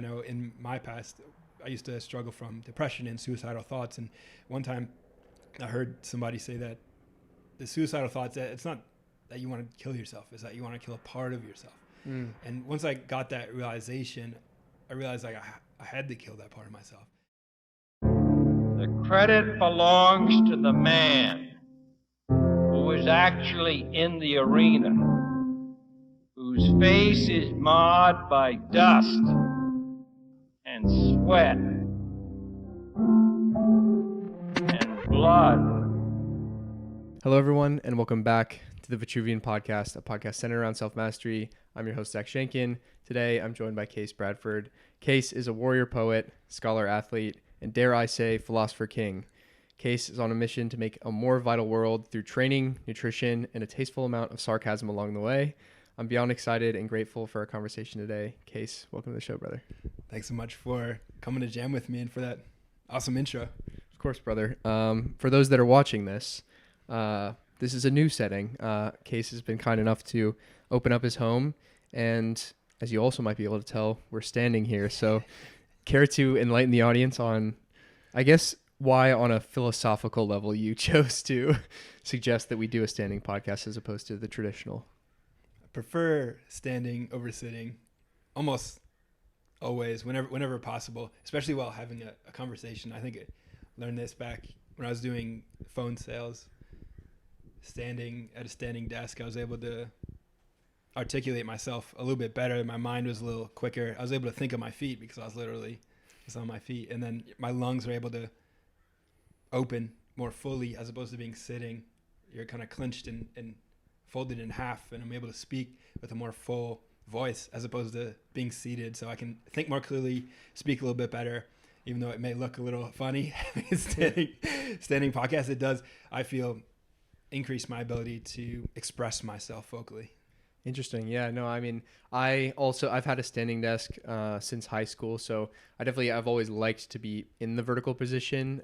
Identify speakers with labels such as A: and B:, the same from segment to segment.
A: I know in my past, I used to struggle from depression and suicidal thoughts. And one time I heard somebody say that the suicidal thoughts, it's not that you want to kill yourself, it's that you want to kill a part of yourself. And once I got that realization, I realized like I had to kill that part of myself.
B: The credit belongs to the man who is actually in the arena, whose face is marred by dust and sweat and blood.
C: Hello, everyone, and welcome back to the Vitruvian Podcast, a podcast centered around self-mastery. I'm your host, Zach Shankin. Today, I'm joined by Case Bradford. Case is a warrior poet, scholar athlete, and dare I say, Philosopher King. Case is on a mission to make a more vital world through training, nutrition, and a tasteful amount of sarcasm along the way. I'm beyond excited and grateful for our conversation today. Case, welcome to the show, brother.
A: Thanks so much for coming to jam with me and for that awesome intro.
C: Of course, brother. For those that are watching this, this is a new setting. Case has been kind enough to open up his home, and as you also might be able to tell, we're standing here. So care to enlighten the audience on, I guess, why on a philosophical level you chose to suggest that we do a standing podcast as opposed to the traditional?
A: I prefer standing over sitting almost always, whenever possible, especially while having a conversation. I think I learned this back when I was doing phone sales. Standing at a standing desk, I was able to articulate myself a little bit better. My mind was a little quicker. I was able to think on my feet because I was literally just on my feet. And then my lungs were able to open more fully as opposed to being sitting. You're kind of clenched and folded in half, and I'm able to speak with a more full voice as opposed to being seated. So I can think more clearly, speak a little bit better, even though it may look a little funny. standing podcast, it does, I feel, increase my ability to express myself vocally.
C: Interesting. Yeah, no, I mean, I've had a standing desk since high school. So I've always liked to be in the vertical position,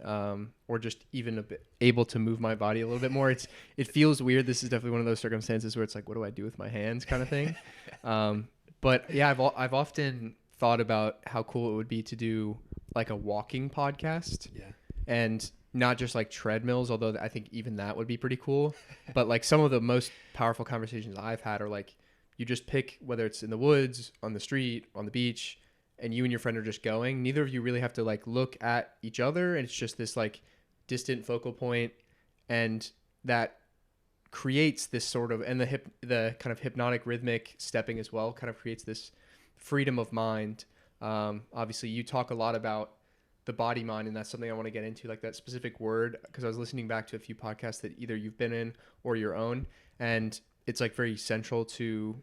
C: or just even a bit able to move my body a little bit more. It feels weird. This is definitely one of those circumstances where it's like, what do I do with my hands kind of thing. But yeah, I've often thought about how cool it would be to do like a walking podcast.
A: Yeah.
C: And not just like treadmills, although I think even that would be pretty cool. But like some of the most powerful conversations I've had are like, you just pick, whether it's in the woods, on the street, on the beach, and you and your friend are just going. Neither of you really have to like look at each other. And it's just this like distant focal point, and that creates this sort of, and the kind of hypnotic rhythmic stepping as well kind of creates this freedom of mind. Obviously you talk a lot about the body mind, and that's something I want to get into, like that specific word, because I was listening back to a few podcasts that either you've been in or your own, and it's like very central to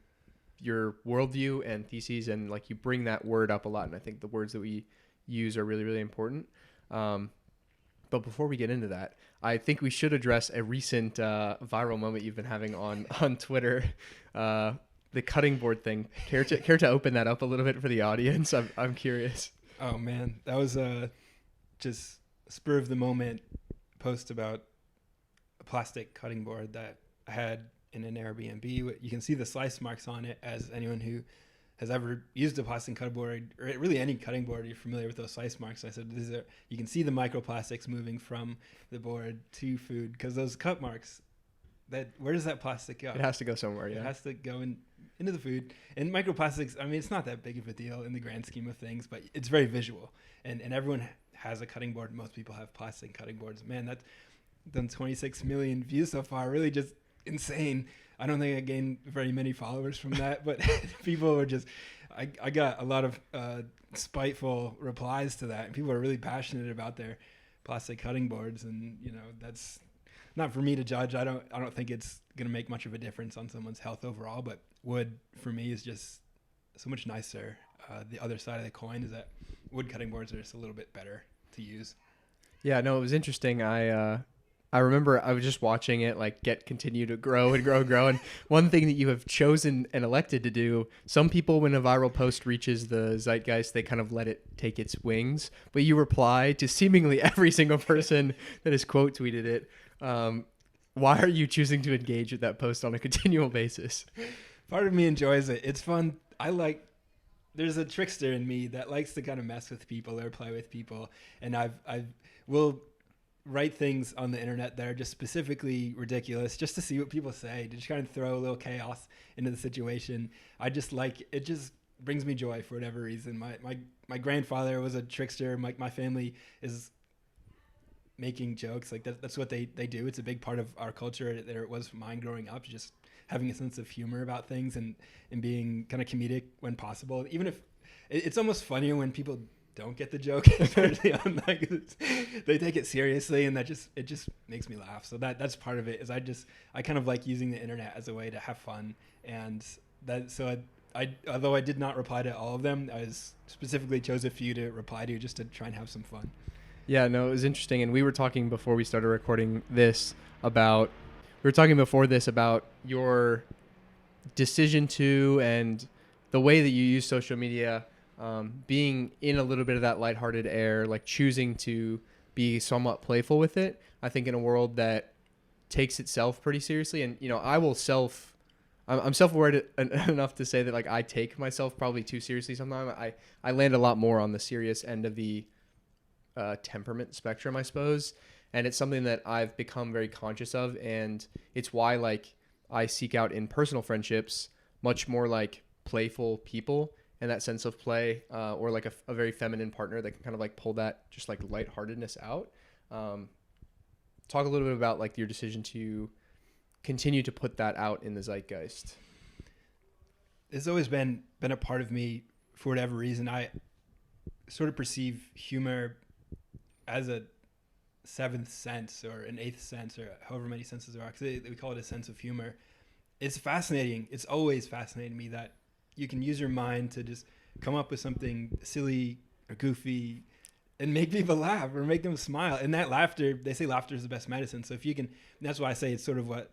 C: your worldview and theses, and like you bring that word up a lot, and I think the words that we use are really, really important. But before we get into that, I think we should address a recent viral moment you've been having on Twitter, the cutting board thing. Care to open that up a little bit for the audience? I'm curious.
A: Oh man, that was just spur of the moment post about a plastic cutting board that I had in an Airbnb. You can see the slice marks on it, as anyone who has ever used a plastic cutting board, or really any cutting board, you're familiar with those slice marks. I said, you can see the microplastics moving from the board to food, because those cut marks, where does that plastic go?
C: It has to go somewhere. Yeah,
A: it has to go into the food. And microplastics, I mean, it's not that big of a deal in the grand scheme of things, but it's very visual. And everyone has a cutting board. Most people have plastic cutting boards. Man, that's done 26 million views so far. Really just insane. I don't think I gained very many followers from that, but people were just, I got a lot of spiteful replies to that. And people are really passionate about their plastic cutting boards. And, you know, that's not for me to judge. I don't think it's going to make much of a difference on someone's health overall, but wood for me is just so much nicer. The other side of the coin is that wood cutting boards are just a little bit better to use.
C: Yeah, no, it was interesting. I remember I was just watching it like continue to grow and grow and grow. And one thing that you have chosen and elected to do, some people, when a viral post reaches the zeitgeist, they kind of let it take its wings. But you reply to seemingly every single person that has quote tweeted it. Why are you choosing to engage with that post on a continual basis?
A: Part of me enjoys it. It's fun. I like there's a trickster in me that likes to kind of mess with people or play with people, and I will write things on the internet that are just specifically ridiculous just to see what people say, to just kind of throw a little chaos into the situation. I just like it. Just brings me joy for whatever reason. My grandfather was a trickster. My family is making jokes like that's what they do. It's a big part of our culture. There it was mine growing up, just having a sense of humor about things and being kind of comedic when possible. Even if it's almost funnier when people don't get the joke, especially on like they take it seriously, and it just makes me laugh. So that's part of it. Is I kind of like using the internet as a way to have fun, and that so I although I did not reply to all of them, I specifically chose a few to reply to just to try and have some fun.
C: Yeah, no, it was interesting. And we were talking before we started recording this about your decision to and the way that you use social media, being in a little bit of that lighthearted air, like choosing to be somewhat playful with it. I think in a world that takes itself pretty seriously, and I'm self-aware enough to say that like I take myself probably too seriously sometimes. I land a lot more on the serious end of the temperament spectrum, I suppose, and it's something that I've become very conscious of, and it's why like I seek out in personal friendships much more like playful people and that sense of play, or like a very feminine partner that can kind of like pull that just like lightheartedness out. Talk a little bit about like your decision to continue to put that out in the zeitgeist.
A: It's always been a part of me for whatever reason. I sort of perceive humor as a seventh sense or an eighth sense or however many senses there are, because we call it a sense of humor. It's fascinating. It's always fascinated me that you can use your mind to just come up with something silly or goofy and make people laugh or make them smile. And that laughter, they say laughter is the best medicine. So if you can, that's why I say it's sort of of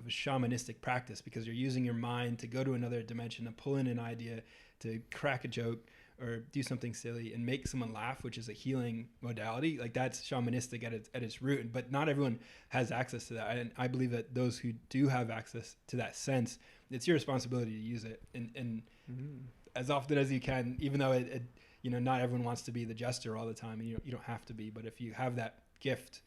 A: a shamanistic practice, because you're using your mind to go to another dimension, to pull in an idea, to crack a joke or do something silly and make someone laugh, which is a healing modality. Like that's shamanistic at its root, but not everyone has access to that. And I believe that those who do have access to that sense, it's your responsibility to use it. And as often as you can, even though not everyone wants to be the jester all the time, and you don't have to be, but if you have that gift,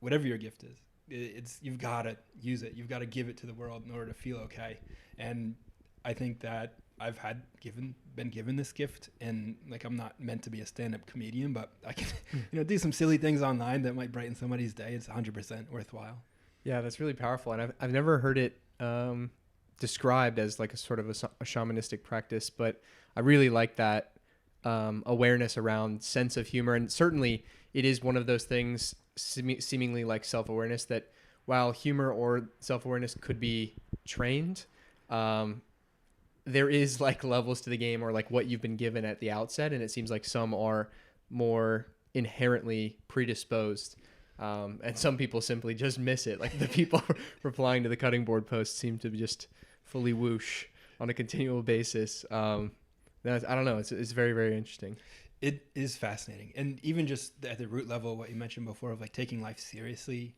A: whatever your gift is, you've got to use it. You've got to give it to the world in order to feel okay. And I think that I've been given this gift, and like I'm not meant to be a stand-up comedian, but I can do some silly things online that might brighten somebody's day. It's 100% worthwhile.
C: Yeah, that's really powerful, and I've never heard it described as like a sort of a shamanistic practice, but I really like that awareness around sense of humor, and certainly it is one of those things seemingly like self-awareness that while humor or self-awareness could be trained, there is like levels to the game, or like what you've been given at the outset, and it seems like some are more inherently predisposed, and some people simply just miss it. Like the people replying to the cutting board posts seem to just fully whoosh on a continual basis. I don't know. It's very, very interesting.
A: It is fascinating. And even just at the root level, what you mentioned before of like taking life seriously,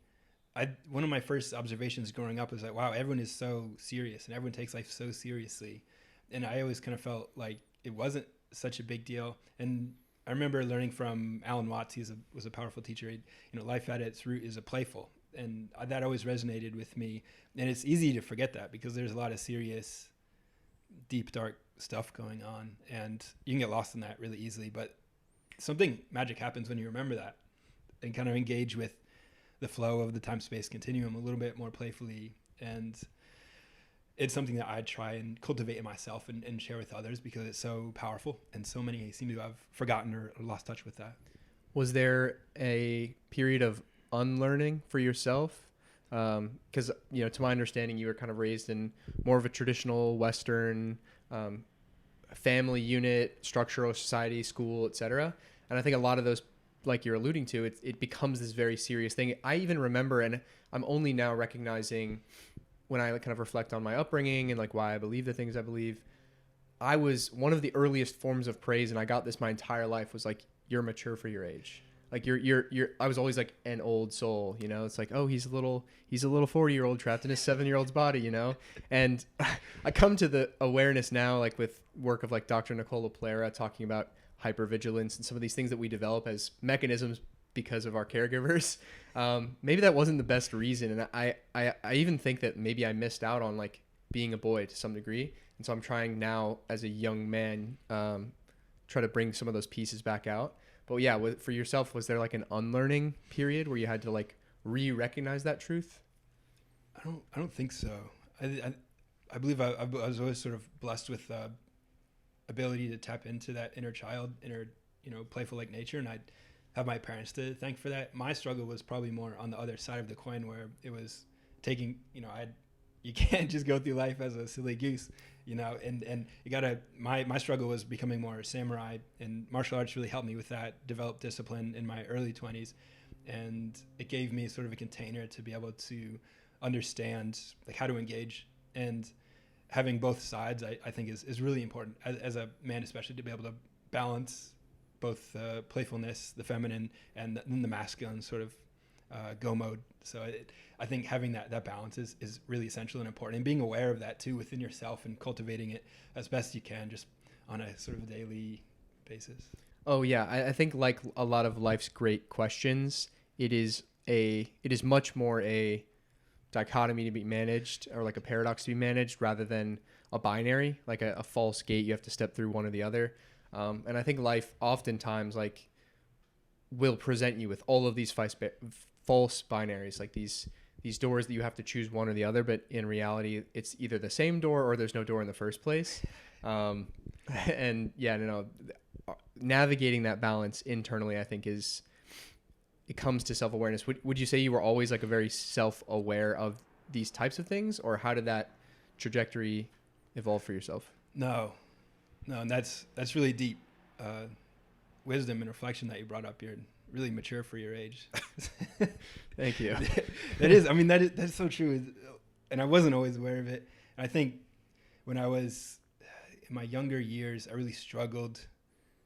A: one of my first observations growing up was like, wow, everyone is so serious and everyone takes life so seriously. And I always kind of felt like it wasn't such a big deal. And I remember learning from Alan Watts. He was a powerful teacher. Life at its root is a playful. And that always resonated with me. And it's easy to forget that because there's a lot of serious, deep, dark stuff going on. And you can get lost in that really easily. But something magic happens when you remember that and kind of engage with the flow of the time-space continuum a little bit more playfully. And it's something that I try and cultivate in myself and share with others because it's so powerful, and so many seem to have forgotten or lost touch with that.
C: Was there a period of unlearning for yourself? Because, to my understanding, you were kind of raised in more of a traditional Western family unit, structural society, school, etc. And I think a lot of those, like you're alluding to, it becomes this very serious thing. I even remember, and I'm only now recognizing when I kind of reflect on my upbringing and like why I believe the things I believe, one of the earliest forms of praise, and I got this my entire life, was like, you're mature for your age. Like you're I was always like an old soul, you know. It's like, oh, he's a little 40-year-old trapped in his 7-year-old's body, you know. And I come to the awareness now, like with work of like Dr. Nicola Plera talking about hypervigilance and some of these things that we develop as mechanisms because of our caregivers. Maybe that wasn't the best reason, and I even think that maybe I missed out on like being a boy to some degree. And so I'm trying now as a young man, try to bring some of those pieces back out. But yeah, for yourself, was there like an unlearning period where you had to like recognize that truth?
A: I don't think so. I believe I was always sort of blessed with ability to tap into that inner child, playful like nature, and I have my parents to thank for that. My struggle was probably more on the other side of the coin, where it was taking, you can't just go through life as a silly goose, and you gotta, my struggle was becoming more samurai, and martial arts really helped me with that, develop discipline in my early 20s. And it gave me sort of a container to be able to understand like how to engage, and having both sides, I think is really important as a man, especially to be able to balance both playfulness, the feminine, and then the masculine sort of go mode. So I think having that balance is really essential and important, and being aware of that too within yourself and cultivating it as best you can, just on a sort of daily basis.
C: Oh yeah, I think like a lot of life's great questions, it is much more a dichotomy to be managed, or like a paradox to be managed, rather than a binary, like a false gate you have to step through one or the other. And I think life oftentimes like will present you with all of these false binaries, like these doors that you have to choose one or the other, but in reality it's either the same door or there's no door in the first place. And yeah, navigating that balance internally, I think it comes to self-awareness. Would you say you were always like a very self-aware of these types of things, or how did that trajectory evolve for yourself?
A: No, and that's really deep wisdom and reflection that you brought up. You're really mature for your age.
C: Thank you.
A: That is, I mean, that's so true. And I wasn't always aware of it. And I think when I was in my younger years, I really struggled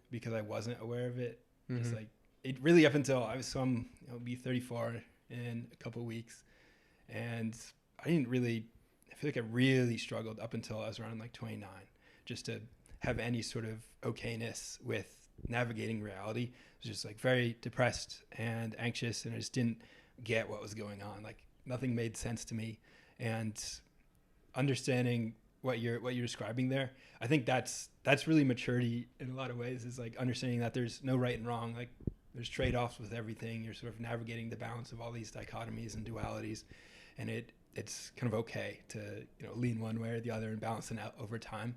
A: because I wasn't aware of it. Mm-hmm. Just like it really up until I'm be 34 in a couple of weeks. And I feel like I really struggled up until I was around like 29, just to have any sort of okayness with navigating reality. I was just like very depressed and anxious, and I just didn't get what was going on. Like nothing made sense to me. And understanding what you're describing there, I think that's really maturity in a lot of ways, is like understanding that there's no right and wrong. Like there's trade-offs with everything. You're sort of navigating the balance of all these dichotomies and dualities, and it's kind of okay to lean one way or the other and balance it out over time.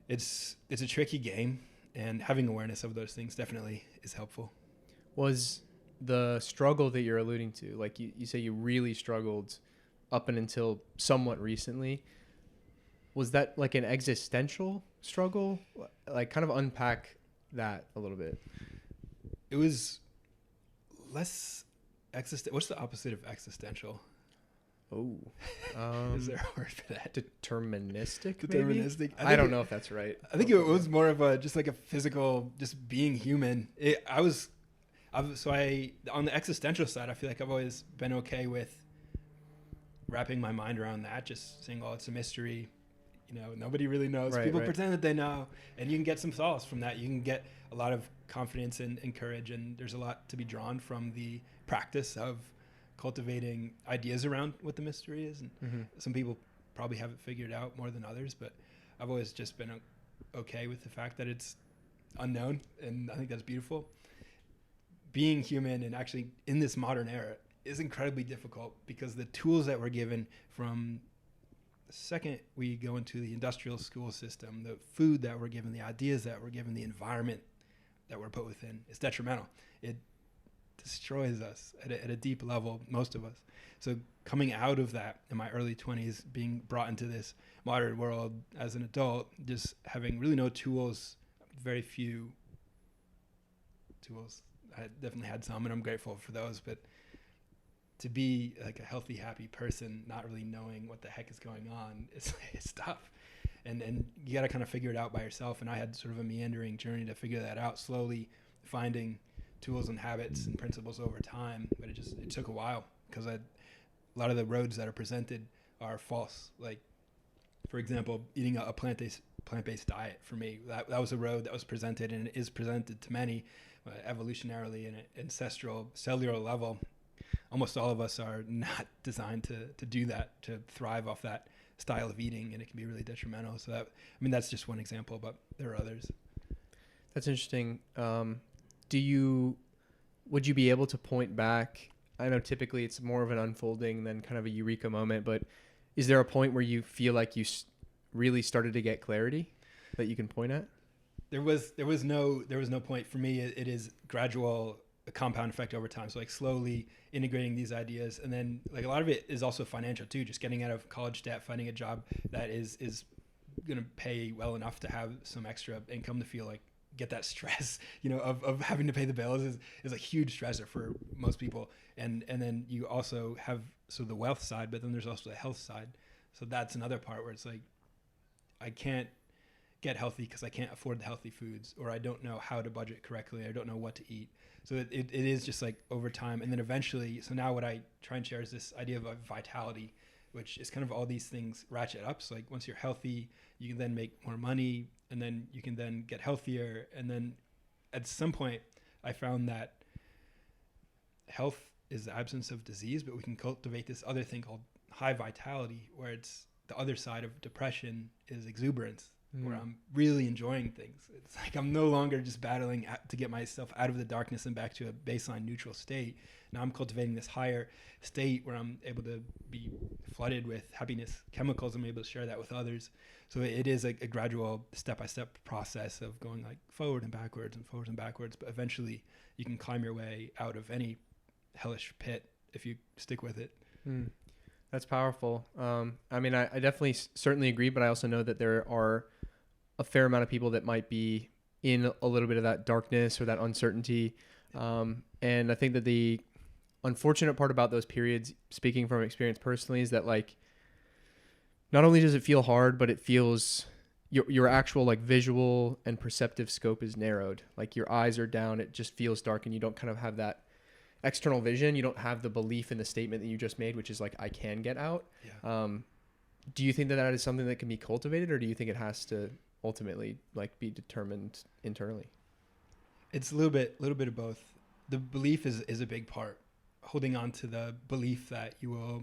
A: It's a tricky game, and having awareness of those things definitely is helpful.
C: Was the struggle that you're alluding to, like you say you really struggled up and until somewhat recently, was that like an existential struggle? Like kind of unpack that a little bit.
A: It was less what's the opposite of existential?
C: Oh,
A: is there a word for that?
C: Deterministic.
A: Maybe?
C: I don't know if that's right.
A: I think it was more of just like a physical, just being human. On the existential side, I feel like I've always been okay with wrapping my mind around that, just saying, "Oh, it's a mystery." Nobody really knows. People pretend that they know, and you can get some solace from that. You can get a lot of confidence and courage, and there's a lot to be drawn from the practice of cultivating ideas around what the mystery is. And mm-hmm. Some people probably have it figured out more than others, but I've always just been okay with the fact that it's unknown, and I think that's beautiful. Being human, and actually in this modern era, is incredibly difficult, because the tools that we're given from the second we go into the industrial school system, the food that we're given, the ideas that we're given, the environment that we're put within, is detrimental. It destroys us at a deep level, most of us. So coming out of that in my early 20s, being brought into this modern world as an adult, just having really no tools, very few tools. I definitely had some, and I'm grateful for those, but to be like a healthy, happy person, not really knowing what the heck is going on, it's tough. And you got to kind of figure it out by yourself. And I had sort of a meandering journey to figure that out, slowly finding tools and habits and principles over time, but it took a while because a lot of the roads that are presented are false. Like, for example, eating a plant-based diet for me, that was a road that was presented and is presented to many evolutionarily and ancestral cellular level. Almost all of us are not designed to do that, to thrive off that style of eating, and it can be really detrimental. So that, I mean, that's just one example, but there are others.
C: That's interesting. Would you be able to point back? I know typically it's more of an unfolding than kind of a eureka moment, but is there a point where you feel like you really started to get clarity that you can point at?
A: There was no point for me. It is gradual, a compound effect over time. So like slowly integrating these ideas, and then like a lot of it is also financial too. Just getting out of college debt, finding a job that is going to pay well enough to have some extra income to feel like get that stress, of having to pay the bills is a huge stressor for most people. And then you also have the wealth side, but then there's also the health side. So that's another part where it's like, I can't get healthy because I can't afford the healthy foods, or I don't know how to budget correctly. I don't know what to eat. So it is just like over time. And then eventually, so now what I try and share is this idea of vitality, which is kind of all these things ratchet up. So like once you're healthy, you can then make more money, and then you can then get healthier. And then at some point I found that health is the absence of disease, but we can cultivate this other thing called high vitality, where it's the other side of depression is exuberance, where I'm really enjoying things. It's like I'm no longer just battling to get myself out of the darkness and back to a baseline neutral state. Now I'm cultivating this higher state where I'm able to be flooded with happiness chemicals. I'm able to share that with others. So it is a gradual step-by-step process of going like forward and backwards and forwards and backwards. But eventually you can climb your way out of any hellish pit if you stick with it.
C: That's powerful. I mean, I definitely certainly agree, but I also know that there are a fair amount of people that might be in a little bit of that darkness or that uncertainty. And I think that the unfortunate part about those periods, speaking from experience personally, is that like, not only does it feel hard, but it feels your actual like visual and perceptive scope is narrowed. Like your eyes are down, it just feels dark, and you don't kind of have that external vision. You don't have the belief in the statement that you just made, which is like, I can get out. Yeah. Do you think that is something that can be cultivated, or do you think it has to ultimately like be determined internally?
A: It's a little bit of both. The belief is a big part. Holding on to the belief that you will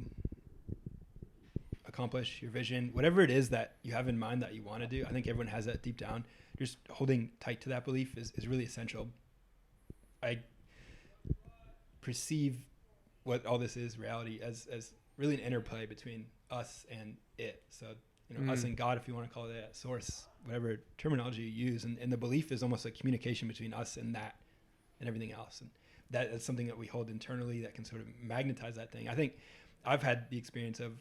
A: accomplish your vision, whatever it is that you have in mind that you want to do. I think everyone has that deep down. Just holding tight to that belief is really essential. I perceive what all this is, reality, as really an interplay between us and it. So, us and God, if you want to call it a source, whatever terminology you use. And the belief is almost like communication between us and that and everything else. And that's something that we hold internally that can sort of magnetize that thing. I think I've had the experience of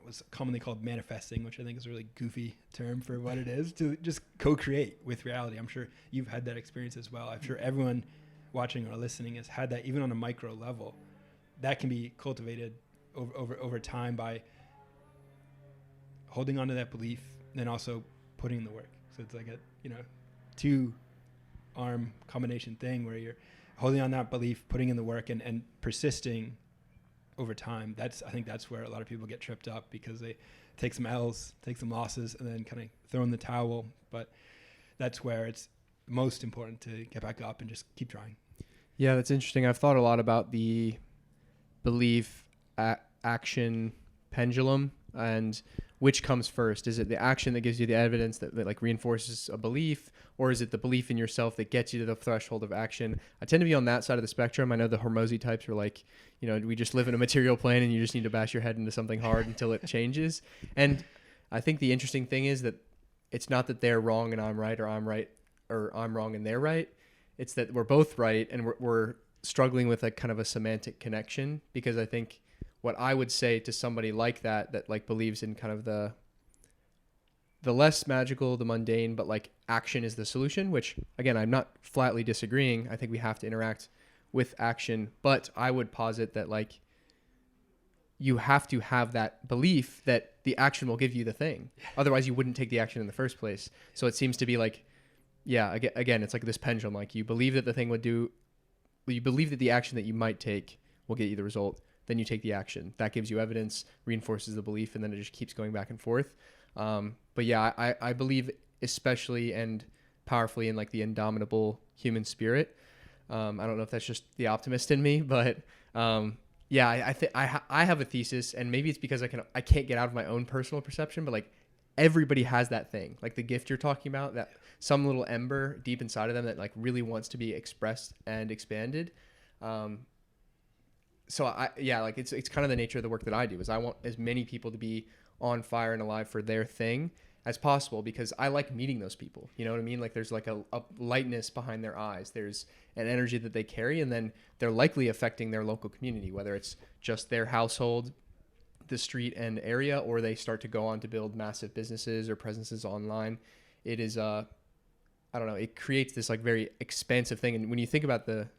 A: what's commonly called manifesting, which I think is a really goofy term for what it is, to just co-create with reality. I'm sure you've had that experience as well. I'm sure everyone watching or listening has had that, even on a micro level. That can be cultivated over time by holding on to that belief, and then also putting in the work. So it's like a two-arm combination thing where you're holding on that belief, putting in the work, and persisting over time. I think that's where a lot of people get tripped up, because they take some L's, take some losses, and then kind of throw in the towel. But that's where it's most important to get back up and just keep trying.
C: Yeah, that's interesting. I've thought a lot about the belief action pendulum, and which comes first. Is it the action that gives you the evidence that like reinforces a belief, or is it the belief in yourself that gets you to the threshold of action? I tend to be on that side of the spectrum. I know the Hormozy types are like, we just live in a material plane and you just need to bash your head into something hard until it changes. And I think the interesting thing is that it's not that they're wrong and I'm right, or I'm right or I'm wrong and they're right. It's that we're both right, and we're struggling with like kind of a semantic connection, because I think what I would say to somebody like that like believes in kind of the less magical, the mundane, but like action is the solution, which again, I'm not flatly disagreeing. I think we have to interact with action, but I would posit that like you have to have that belief that the action will give you the thing. Otherwise you wouldn't take the action in the first place. So it seems to be like, yeah, again, it's like this pendulum, like you believe that the thing would do you believe that the action that you might take will get you the result. Then you take the action. That gives you evidence, reinforces the belief, and then it just keeps going back and forth. But yeah, I believe especially and powerfully in like the indomitable human spirit. I don't know if that's just the optimist in me, but yeah, I have a thesis, and maybe it's because I can't get out of my own personal perception, but like everybody has that thing, like the gift you're talking about, that some little ember deep inside of them that like really wants to be expressed and expanded. So like it's kind of the nature of the work that I do is I want as many people to be on fire and alive for their thing as possible, because I like meeting those people. You know what I mean? Like there's like a lightness behind their eyes. There's an energy that they carry, and then they're likely affecting their local community, whether it's just their household, the street and area, or they start to go on to build massive businesses or presences online. It is, I don't know, it creates this like very expansive thing. And when you think about the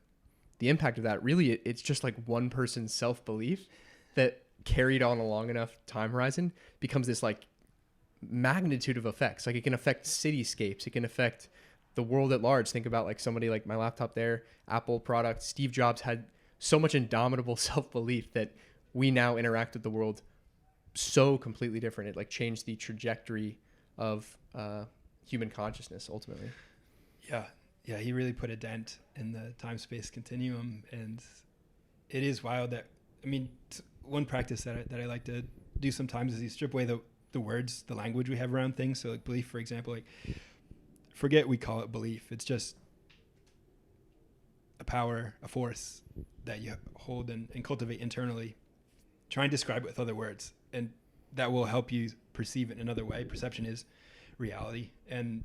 C: impact of that, really it's just like one person's self-belief that carried on a long enough time horizon becomes this like magnitude of effects. Like it can affect cityscapes, it can affect the world at large. Think about like somebody like my laptop there, Apple product. Steve Jobs had so much indomitable self-belief that we now interact with the world so completely different. It like changed the trajectory of human consciousness ultimately.
A: Yeah, he really put a dent in the time-space continuum, and it is wild that, I mean, one practice that I like to do sometimes is you strip away the words, the language we have around things. So like belief, for example, like forget we call it belief. It's just a power, a force that you hold and cultivate internally. Try and describe it with other words, and that will help you perceive it in another way. Perception is reality. And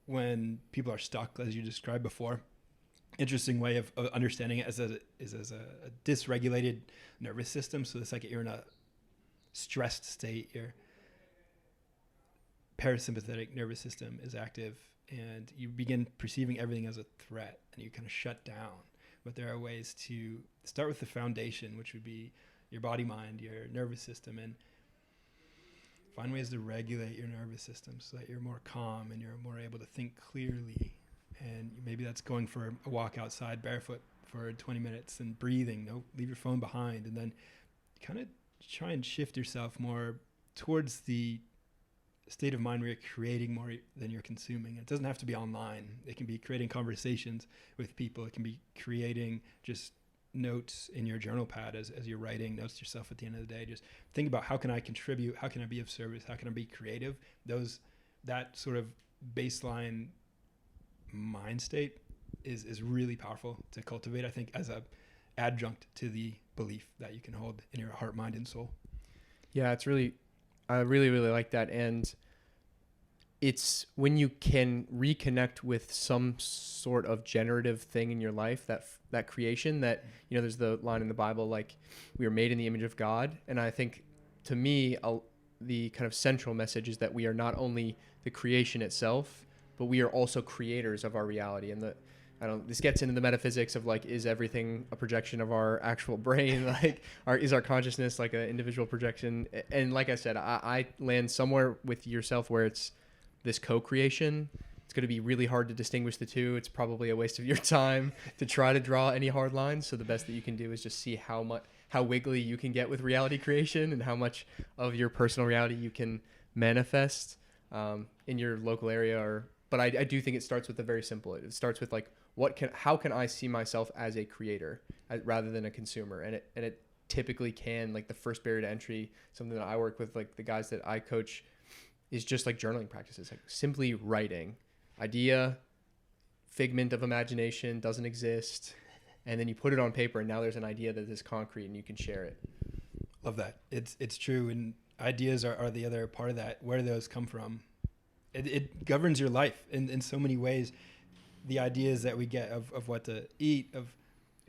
A: when people are stuck, as you described before, interesting way of understanding it is as a dysregulated nervous system. So it's like you're in a stressed state, your parasympathetic nervous system is active, and you begin perceiving everything as a threat, and you kind of shut down. But there are ways to start with the foundation, which would be your body, mind, your nervous system, and find ways to regulate your nervous system so that you're more calm and you're more able to think clearly. And maybe that's going for a walk outside barefoot for 20 minutes and breathing. No, leave your phone behind, and then kind of try and shift yourself more towards the state of mind where you're creating more than you're consuming. It doesn't have to be online. It can be creating conversations with people. It can be creating just notes in your journal pad as you're writing notes to yourself at the end of the day. Just think about, how can I contribute? How can I be of service? How can I be creative? That sort of baseline mind state is really powerful to cultivate, I think, as a adjunct to the belief that you can hold in your heart, mind, and soul.
C: Yeah, I really, really like that. And it's when you can reconnect with some sort of generative thing in your life, that creation, that, you know, there's the line in the Bible, like, we are made in the image of God. And I think, to me, the kind of central message is that we are not only the creation itself, but we are also creators of our reality. And this gets into the metaphysics of like, is everything a projection of our actual brain? Like, is our consciousness like an individual projection? And like I said, I land somewhere with yourself where it's this co-creation. It's going to be really hard to distinguish the two. It's probably a waste of your time to try to draw any hard lines. So the best that you can do is just see how wiggly you can get with reality creation, and how much of your personal reality you can manifest in your local area. But I do think it starts with the very simple. It starts with like, how can I see myself as a creator rather than a consumer? And it typically can, like, the first barrier to entry, something that I work with, like the guys that I coach, is just like journaling practices, like simply writing. Idea, figment of imagination, doesn't exist, and then you put it on paper, and now there's an idea that is concrete and you can share it.
A: Love that. It's true, and ideas are the other part of that. Where do those come from? It governs your life in so many ways. The ideas that we get of what to eat, of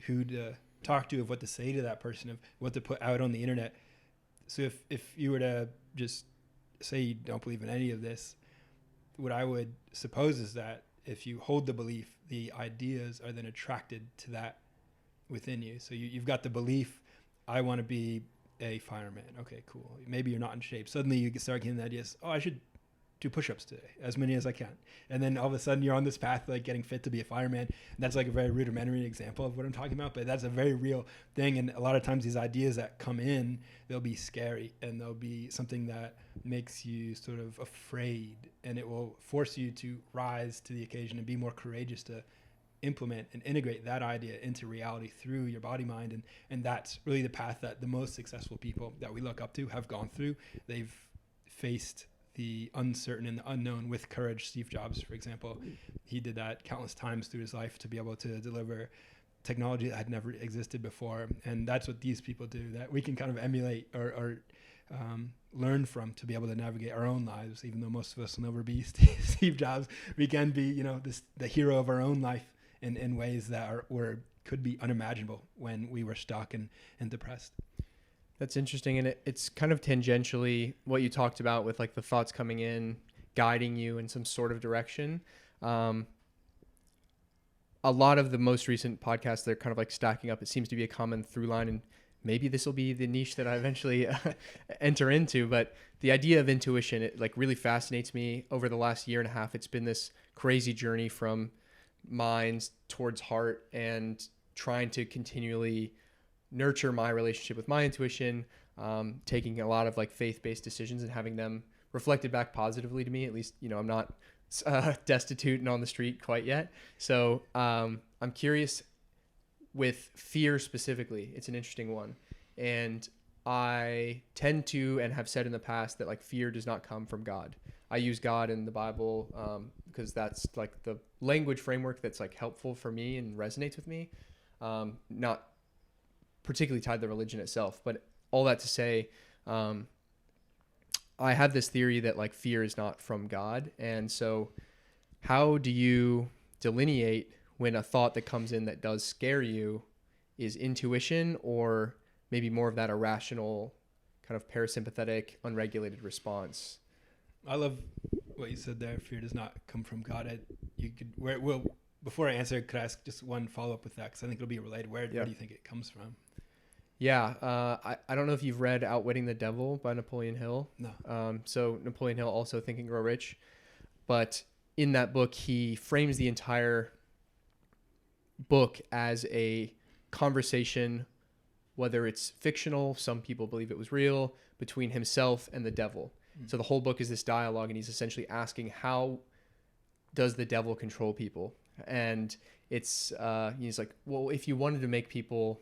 A: who to talk to, of what to say to that person, of what to put out on the internet. So if you were to just say you don't believe in any of this, what I would suppose is that if you hold the belief, the ideas are then attracted to that within you. So you've got the belief, I want to be a fireman. Okay, cool. Maybe you're not in shape. Suddenly you start getting the ideas, I should do push-ups today, as many as I can. And then all of a sudden you're on this path, like getting fit to be a fireman. And that's like a very rudimentary example of what I'm talking about, but that's a very real thing. And a lot of times these ideas that come in, they'll be scary, and they'll be something that makes you sort of afraid, and it will force you to rise to the occasion and be more courageous to implement and integrate that idea into reality through your body mind. And that's really the path that the most successful people that we look up to have gone through. They've faced the uncertain and the unknown with courage. Steve Jobs, for example, he did that countless times through his life to be able to deliver technology that had never existed before. And that's what these people do, that we can kind of emulate or learn from, to be able to navigate our own lives. Even though most of us will never be Steve Jobs, we can be, the hero of our own life in ways that could be unimaginable when we were stuck and depressed.
C: That's interesting. And it's kind of tangentially what you talked about with like the thoughts coming in, guiding you in some sort of direction. A lot of the most recent podcasts, they're kind of like stacking up. It seems to be a common through line, and maybe this will be the niche that I eventually enter into. But the idea of intuition, it like really fascinates me. Over the last year and a half, it's been this crazy journey from mind towards heart, and trying to continually nurture my relationship with my intuition, taking a lot of like faith-based decisions and having them reflected back positively to me. At least, I'm not destitute and on the street quite yet. So I'm curious with fear specifically. It's an interesting one. And I tend to, and have said in the past, that like fear does not come from God. I use God in the Bible because that's like the language framework that's like helpful for me and resonates with me. Not particularly tied to religion itself, but all that to say, I have this theory that like fear is not from God. And so how do you delineate when a thought that comes in that does scare you is intuition, or maybe more of that irrational kind of parasympathetic unregulated response?
A: I love what you said there. Fear does not come from God. Before I answer, could I ask just one follow-up with that? Because I think it'll be related. Where do you think it comes from?
C: Yeah. I don't know if you've read Outwitting the Devil by Napoleon Hill.
A: No.
C: So Napoleon Hill, also Think and Grow Rich. But in that book, he frames the entire book as a conversation, whether it's fictional, some people believe it was real, between himself and the devil. So the whole book is this dialogue, and he's essentially asking, how does the devil control people? And it's he's like, well, if you wanted to make people,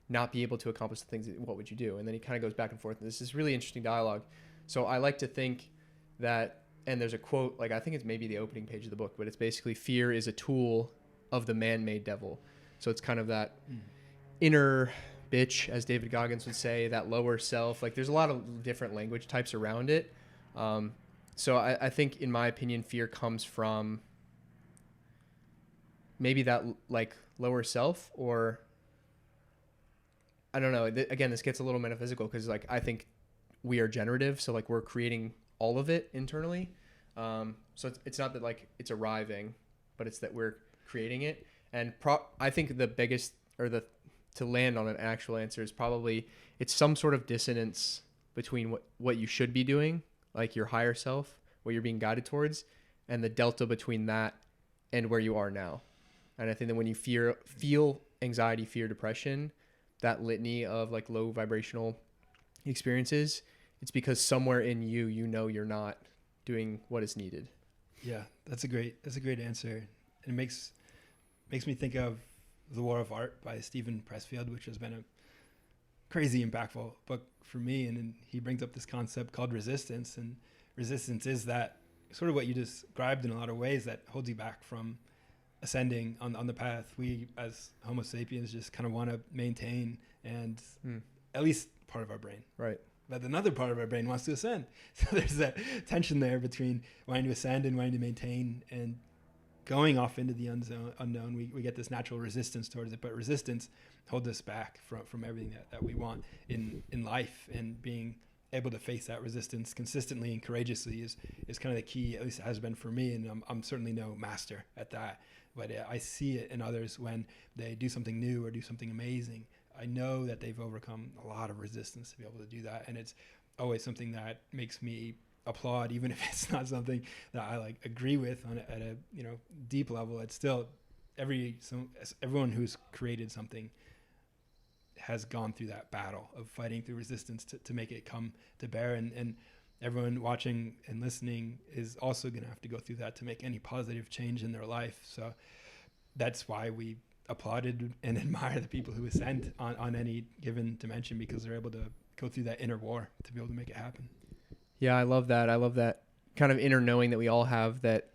C: not be able to accomplish the things, what would you do? And then he kind of goes back and forth. And this is really interesting dialogue. So I like to think that, and there's a quote, like I think it's maybe the opening page of the book, but it's basically, fear is a tool of the man-made devil. So it's kind of that inner bitch, as David Goggins would say, that lower self. Like there's a lot of different language types around it. So I think, in my opinion, fear comes from maybe that like lower self, or I don't know. Again, this gets a little metaphysical, because like I think we are generative, so like we're creating all of it internally. So it's not that like it's arriving, but it's that we're creating it. And I think the biggest, or to land on an actual answer, is probably it's some sort of dissonance between what you should be doing, like your higher self, what you're being guided towards, and the delta between that and where you are now. And I think that when you feel anxiety, fear, depression, that litany of like low vibrational experiences, it's because somewhere in you, you're not doing what is needed.
A: Yeah, that's a great answer. And it makes me think of The War of Art by Stephen Pressfield, which has been a crazy impactful book for me. And he brings up this concept called resistance. And resistance is that sort of what you described in a lot of ways, that holds you back from ascending on the path. We as Homo sapiens just kind of want to maintain, and at least part of our brain.
C: Right.
A: But another part of our brain wants to ascend. So there's that tension there between wanting to ascend and wanting to maintain, and going off into the unknown. We get this natural resistance towards it, but resistance holds us back from everything that we want in life. And being able to face that resistance consistently and courageously is kind of the key. At least it has been for me, and I'm certainly no master at that. But I see it in others when they do something new or do something amazing. I know that they've overcome a lot of resistance to be able to do that. And it's always something that makes me applaud, even if it's not something that I like agree with at a deep level. It's still everyone who's created something has gone through that battle of fighting through resistance to make it come to bear, and everyone watching and listening is also going to have to go through that to make any positive change in their life. So that's why we applauded and admire the people who ascend on any given dimension, because they're able to go through that inner war to be able to make it happen.
C: Yeah, I love that. I love that kind of inner knowing that we all have, that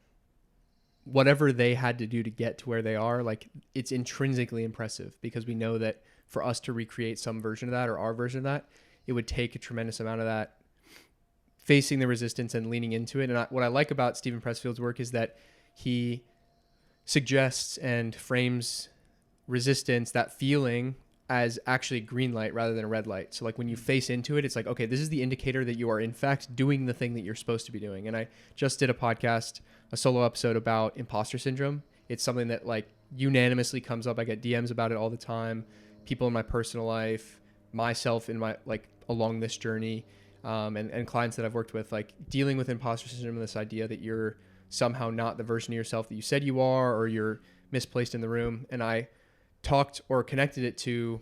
C: whatever they had to do to get to where they are, like, it's intrinsically impressive, because we know that for us to recreate some version of that, or our version of that, it would take a tremendous amount of that, facing the resistance and leaning into it. And what I like about Stephen Pressfield's work is that he suggests and frames resistance, that feeling, as actually a green light rather than a red light. So like when you face into it, it's like, okay, this is the indicator that you are in fact doing the thing that you're supposed to be doing. And I just did a solo episode about imposter syndrome. It's something that like unanimously comes up. I get DMs about it all the time. People in my personal life, myself in my, like, along this journey, and clients that I've worked with, like, dealing with imposter syndrome, this idea that you're somehow not the version of yourself that you said you are, or you're misplaced in the room. And I talked or connected it to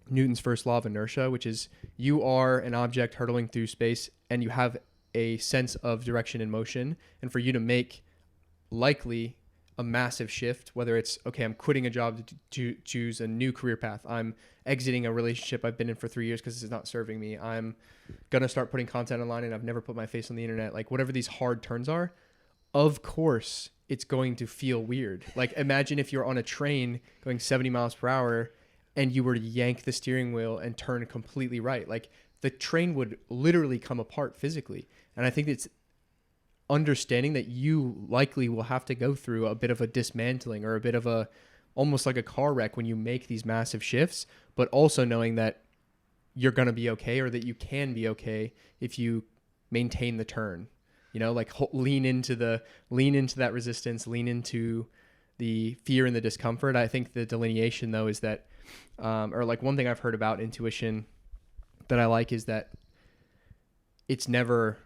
C: Newton's first law of inertia, which is you are an object hurtling through space and you have a sense of direction and motion. And for you to make likely a massive shift, whether it's, okay, I'm quitting a job to choose a new career path, I'm exiting a relationship I've been in for 3 years because it's not serving me, I'm going to start putting content online and I've never put my face on the internet, like whatever these hard turns are, of course it's going to feel weird. Like imagine if you're on a train going 70 miles per hour and you were to yank the steering wheel and turn completely right. Like the train would literally come apart physically. And I think it's understanding that you likely will have to go through a bit of a dismantling or a bit of a, almost like a car wreck when you make these massive shifts, but also knowing that you're going to be okay, or that you can be okay if you maintain the turn, you know, like lean into that resistance, lean into the fear and the discomfort. I think the delineation though is that, or like one thing I've heard about intuition that I like is that it never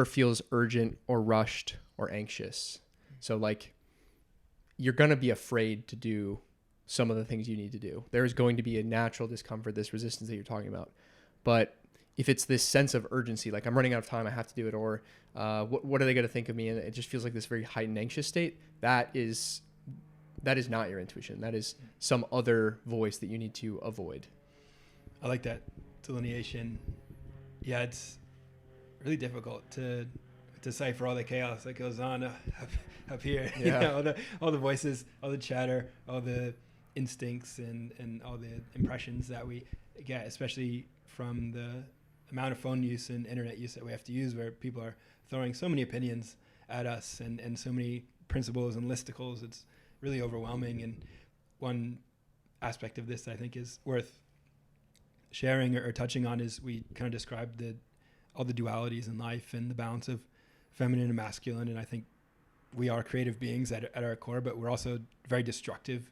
C: feels urgent or rushed or anxious. So like you're going to be afraid to do some of the things you need to do. There's going to be a natural discomfort, this resistance that you're talking about. But if it's this sense of urgency, like I'm running out of time, I have to do it, or what are they going to think of me? And it just feels like this very heightened anxious state. That is not your intuition. That is some other voice that you need to avoid.
A: I like that delineation. Yeah, it's really difficult to decipher all the chaos that goes on up here.
C: Yeah.
A: You know, all the voices, all the chatter, all the instincts and all the impressions that we get, especially from the amount of phone use and internet use that we have to use, where people are throwing so many opinions at us and so many principles and listicles. It's really overwhelming. And one aspect of this I think is worth sharing or touching on is we kind of described all the dualities in life and the balance of feminine and masculine. And I think we are creative beings at our core, but we're also very destructive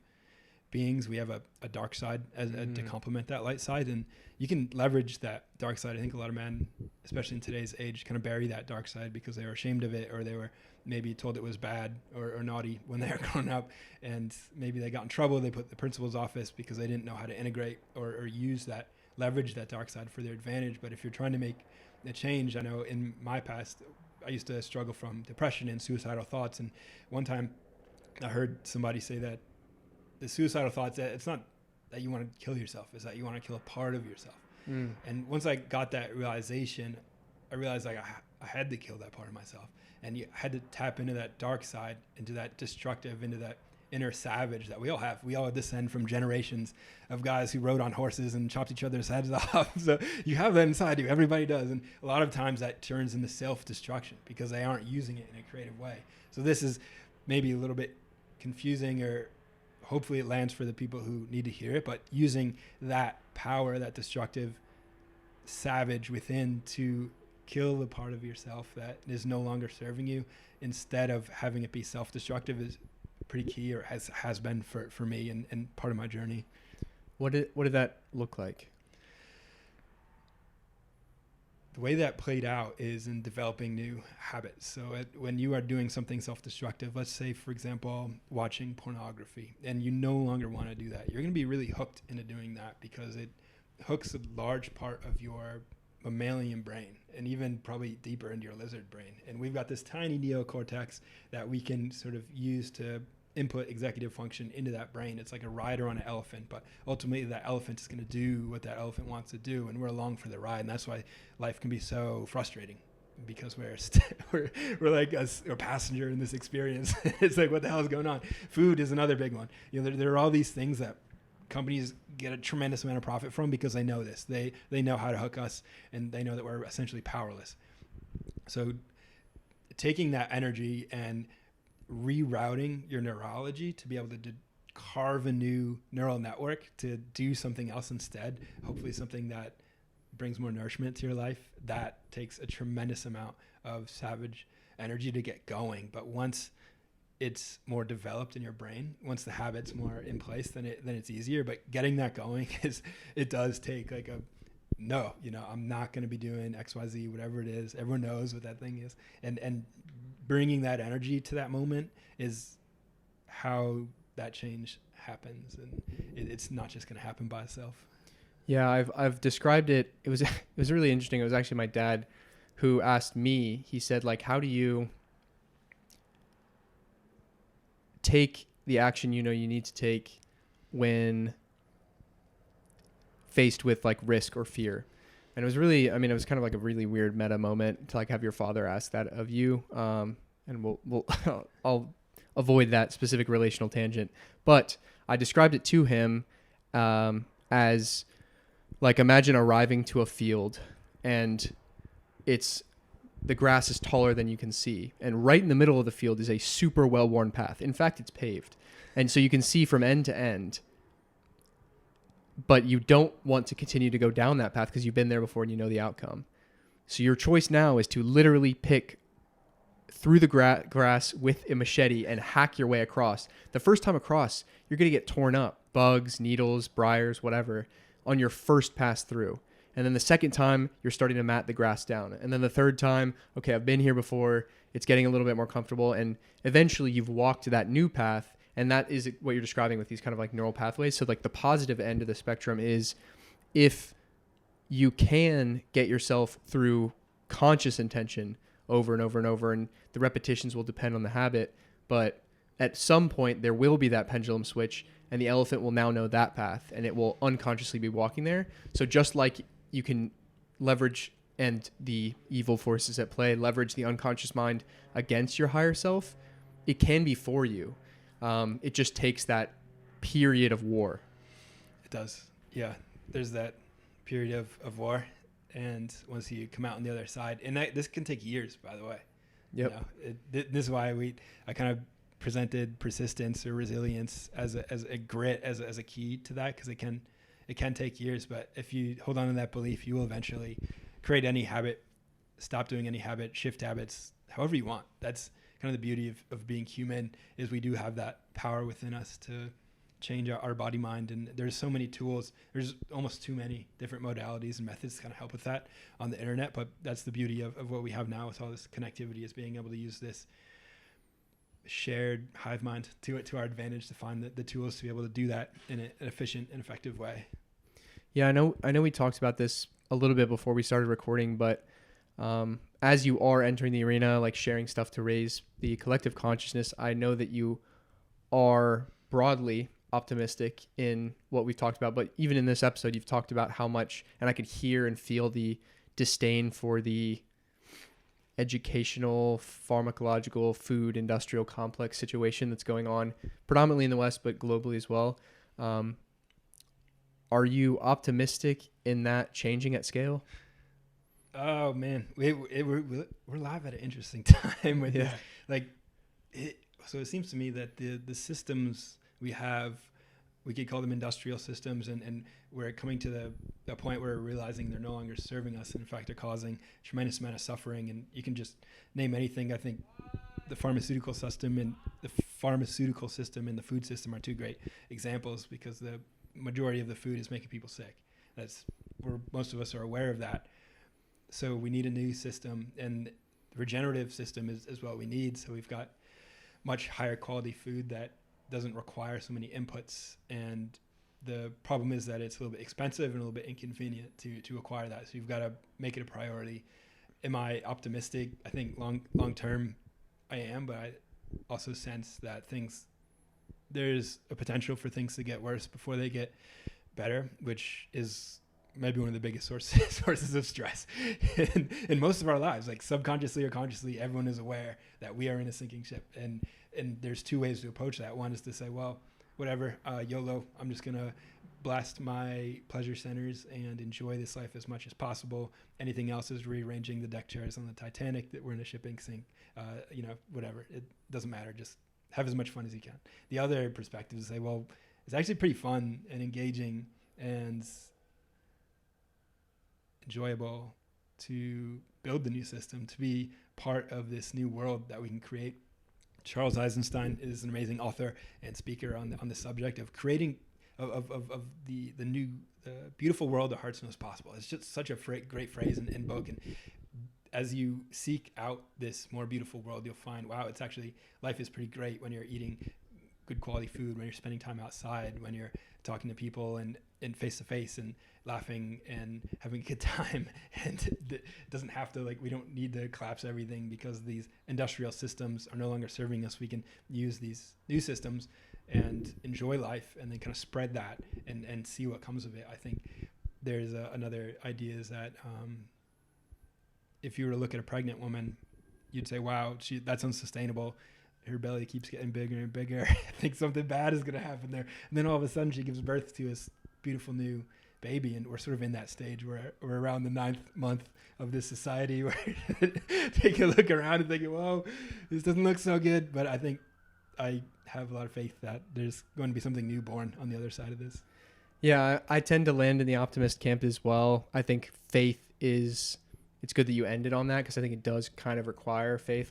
A: beings. We have a dark side to complement that light side, and you can leverage that dark side. I think a lot of men, especially in today's age, kind of bury that dark side because they were ashamed of it, or they were maybe told it was bad or naughty when they were growing up, and maybe they got in trouble. They put the principal's office because they didn't know how to integrate or leverage that dark side for their advantage. But if you're trying to make a change, I know in my past, I used to struggle from depression and suicidal thoughts. And one time I heard somebody say that the suicidal thoughts, it's not that you want to kill yourself, it's that you want to kill a part of yourself. And once I got that realization, I realized like I had to kill that part of myself, and you had to tap into that dark side, into that destructive, into that inner savage that we all have. We all descend from generations of guys who rode on horses and chopped each other's heads off. So you have that inside you. Everybody does. And a lot of times that turns into self-destruction because they aren't using it in a creative way. So this is maybe a little bit confusing, or hopefully it lands for the people who need to hear it, but using that power, that destructive savage within, to kill the part of yourself that is no longer serving you, instead of having it be self-destructive, is pretty key, or has been for me and part of my journey.
C: What did that look like?
A: the way that played out is in developing new habits. So when you are doing something self-destructive, let's say, for example, watching pornography, and you no longer want to do that, you're going to be really hooked into doing that because it hooks a large part of your mammalian brain and even probably deeper into your lizard brain. And we've got this tiny neocortex that we can sort of use to input executive function into that brain. It's like a rider on an elephant, but ultimately that elephant is going to do what that elephant wants to do, and we're along for the ride. And that's why life can be so frustrating, because we're like a passenger in this experience. It's like, what the hell is going on? Food is another big one. There are all these things that companies get a tremendous amount of profit from because they know this. They know how to hook us, and they know that we're essentially powerless. So taking that energy and rerouting your neurology to be able to carve a new neural network to do something else instead, hopefully something that brings more nourishment to your life, that takes a tremendous amount of savage energy to get going. But once it's more developed in your brain, once the habit's more in place, then it's easier. But getting that going it does take like I'm not going to be doing XYZ, whatever it is. Everyone knows what that thing is. And bringing that energy to that moment is how that change happens. And it's not just going to happen by itself.
C: Yeah, I've described it. It was really interesting. It was actually my dad who asked me. He said, like, how do you take the action you need to take when faced with like risk or fear? And it was really, it was kind of like a really weird meta moment to like have your father ask that of you. And we'll I'll avoid that specific relational tangent, but I described it to him as like, imagine arriving to a field and the grass is taller than you can see, and right in the middle of the field is a super well-worn path. In fact, it's paved, and so you can see from end to end, but you don't want to continue to go down that path because you've been there before and you know the outcome. So your choice now is to literally pick through the grass with a machete and hack your way across. The first time across, you're going to get torn up, bugs, needles, briars, whatever, on your first pass through. And then the second time, you're starting to mat the grass down. And then the third time, okay, I've been here before. It's getting a little bit more comfortable. And eventually you've walked to that new path. And that is what you're describing with these kind of like neural pathways. So like the positive end of the spectrum is if you can get yourself through conscious intention over and over and over, and the repetitions will depend on the habit, but at some point there will be that pendulum switch and the elephant will now know that path and it will unconsciously be walking there. So just like you can leverage, and the evil forces at play leverage the unconscious mind against your higher self, it can be for you. It just takes that period of war.
A: It does. Yeah. There's that period of war. And once you come out on the other side, and this can take years, by the way.
C: Yep.
A: This is why I kind of presented persistence or resilience as a grit, as a key to that, because it can take years. But if you hold on to that belief, you will eventually create any habit, stop doing any habit, shift habits, however you want. That's kind of the beauty of being human, is we do have that power within us to change our body, mind. And there's so many tools. There's almost too many different modalities and methods to kind of help with that on the internet. But that's the beauty of what we have now with all this connectivity, is being able to use this shared hive mind to our advantage, to find the tools to be able to do that in an efficient and effective way.
C: Yeah, I know we talked about this a little bit before we started recording, but as you are entering the arena, like sharing stuff to raise the collective consciousness, I know that you are broadly optimistic in what we've talked about, but even in this episode, you've talked about how much, and I could hear and feel the disdain for the educational, pharmacological, food, industrial complex situation that's going on predominantly in the West, but globally as well. Are you optimistic in that changing at scale?
A: Oh man, we're live at an interesting time with this. So it seems to me that the systems we have, we could call them industrial systems, and we're coming to the point where we're realizing they're no longer serving us. And in fact, they're causing a tremendous amount of suffering. And you can just name anything. I think the pharmaceutical system and the food system are two great examples, because the majority of the food is making people sick. That's where most of us are aware of that. So we need a new system, and the regenerative system is what we need. So we've got much higher quality food that doesn't require so many inputs. And the problem is that it's a little bit expensive and a little bit inconvenient to acquire that. So you've got to make it a priority. Am I optimistic? I think long term I am, but I also sense that there's a potential for things to get worse before they get better, which is maybe one of the biggest sources of stress in most of our lives. Like subconsciously or consciously, everyone is aware that we are in a sinking ship, and there's two ways to approach that. One is to say, well, whatever, YOLO, I'm just gonna blast my pleasure centers and enjoy this life as much as possible. Anything else is rearranging the deck chairs on the Titanic that we're in a shipping sink, whatever, it doesn't matter, just have as much fun as you can. The other perspective is to say, well, it's actually pretty fun and engaging and enjoyable to build the new system, to be part of this new world that we can create. Charles Eisenstein is an amazing author and speaker on the subject of creating of the new beautiful world the hearts knows possible. It's just such a great phrase in book. And as you seek out this more beautiful world, you'll find, wow, it's actually, life is pretty great when you're eating good quality food, when you're spending time outside, when you're talking to people and face to face and laughing and having a good time. And it doesn't have to, like, we don't need to collapse everything because these industrial systems are no longer serving us. We can use these new systems and enjoy life and then kind of spread that and see what comes of it. I think there's another idea is that if you were to look at a pregnant woman, you'd say, wow, that's unsustainable. Her belly keeps getting bigger and bigger. I think something bad is going to happen there. And then all of a sudden she gives birth to this beautiful new baby. And we're sort of in that stage where we're around the 9th month of this society where taking a look around and thinking, whoa, this doesn't look so good. But I think I have a lot of faith that there's going to be something new born on the other side of this.
C: Yeah, I tend to land in the optimist camp as well. I think faith it's good that you ended on that, because I think it does kind of require faith,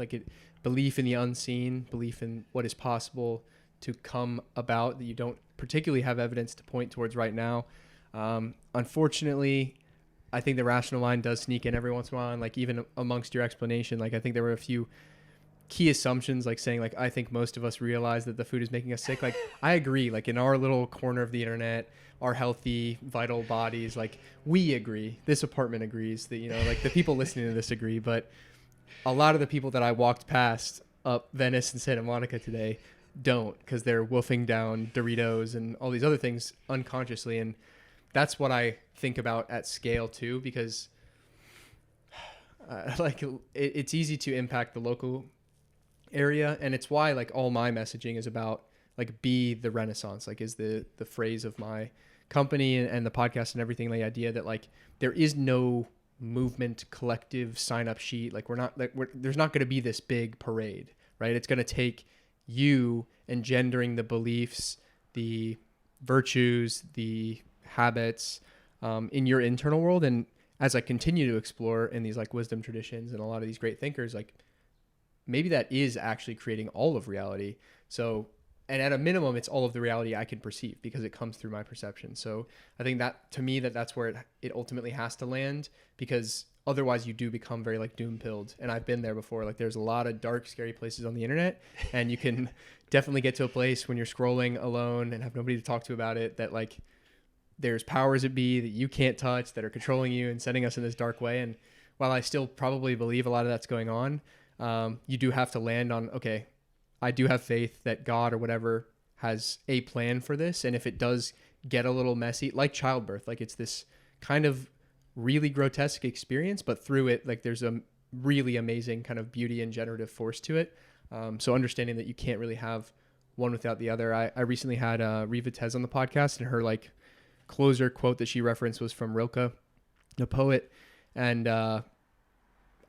C: belief in the unseen, belief in what is possible to come about that you don't particularly have evidence to point towards right now. Unfortunately, I think the rational mind does sneak in every once in a while. And like even amongst your explanation, like I think there were a few key assumptions, like saying like, I think most of us realize that the food is making us sick. Like I agree, like in our little corner of the internet, our healthy, vital bodies, like we agree, this apartment agrees that, like the people listening to this agree, but a lot of the people that I walked past up Venice and Santa Monica today don't, because they're wolfing down Doritos and all these other things unconsciously. And that's what I think about at scale too, because it's easy to impact the local area. And it's why like all my messaging is about like be the Renaissance, like is the phrase of my company and the podcast and everything. The idea that like there is no movement collective sign up sheet, like there's not going to be this big parade, right? It's going to take you engendering the beliefs, the virtues, the habits in your internal world. And as I continue to explore in these like wisdom traditions and a lot of these great thinkers, like maybe that is actually creating all of reality. So, and at a minimum, it's all of the reality I can perceive because it comes through my perception. So I think that to me, that's where it ultimately has to land, because otherwise you do become very like doom pilled. And I've been there before. Like there's a lot of dark, scary places on the internet, and you can definitely get to a place when you're scrolling alone and have nobody to talk to about it, that like there's powers that be that you can't touch that are controlling you and sending us in this dark way. And while I still probably believe a lot of that's going on, you do have to land on, okay, I do have faith that God or whatever has a plan for this. And if it does get a little messy, like childbirth, like it's this kind of really grotesque experience, but through it, like there's a really amazing kind of beauty and generative force to it. So understanding that you can't really have one without the other. I recently had Riva Tez on the podcast, and her like closer quote that she referenced was from Rilke, the poet. And I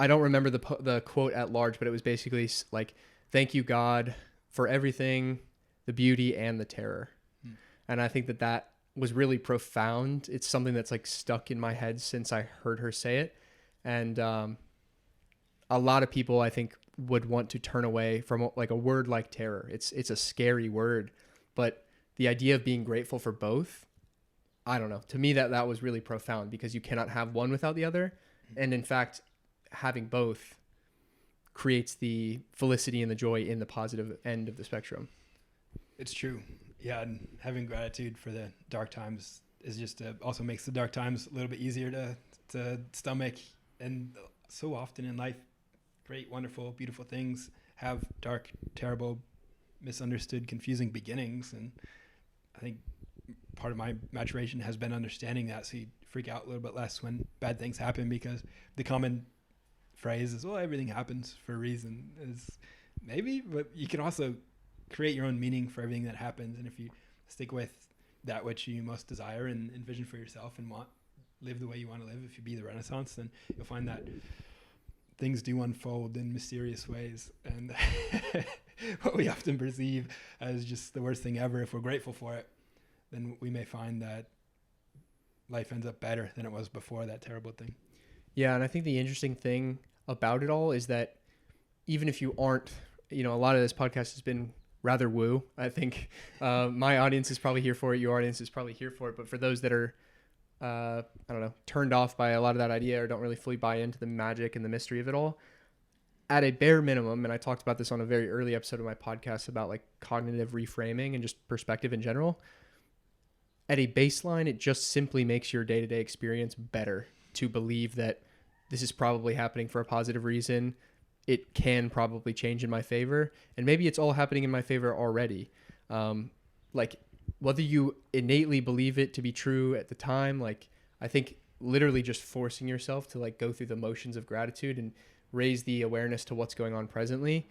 C: don't remember the quote at large, but it was basically like, thank you, God, for everything, the beauty and the terror. And I think that was really profound. It's something that's like stuck in my head since I heard her say it. And a lot of people, I think, would want to turn away from like a word like terror. It's a scary word, but the idea of being grateful for both, I don't know. To me, that was really profound, because you cannot have one without the other. And in fact, having both creates the felicity and the joy in the positive end of the spectrum.
A: It's true. Yeah, and having gratitude for the dark times is just also makes the dark times a little bit easier to stomach. And so often in life, great, wonderful, beautiful things have dark, terrible, misunderstood, confusing beginnings. And I think part of my maturation has been understanding that, so you freak out a little bit less when bad things happen, because the common phrase is, well, everything happens for a reason. Is maybe, but you can also create your own meaning for everything that happens. And if you stick with that which you most desire and envision for yourself and live the way you want to live, if you be the Renaissance, then you'll find that things do unfold in mysterious ways. And what we often perceive as just the worst thing ever, if we're grateful for it, then we may find that life ends up better than it was before that terrible thing.
C: Yeah, and I think the interesting thing about it all is that even if you aren't, a lot of this podcast has been rather woo. I think my audience is probably here for it. Your audience is probably here for it. But for those that are, turned off by a lot of that idea or don't really fully buy into the magic and the mystery of it all, at a bare minimum, and I talked about this on a very early episode of my podcast about like cognitive reframing and just perspective in general, at a baseline, it just simply makes your day-to-day experience better to believe that this is probably happening for a positive reason. It can probably change in my favor, and maybe it's all happening in my favor already. Like whether you innately believe it to be true at the time, like I think literally just forcing yourself to like go through the motions of gratitude and raise the awareness to what's going on presently,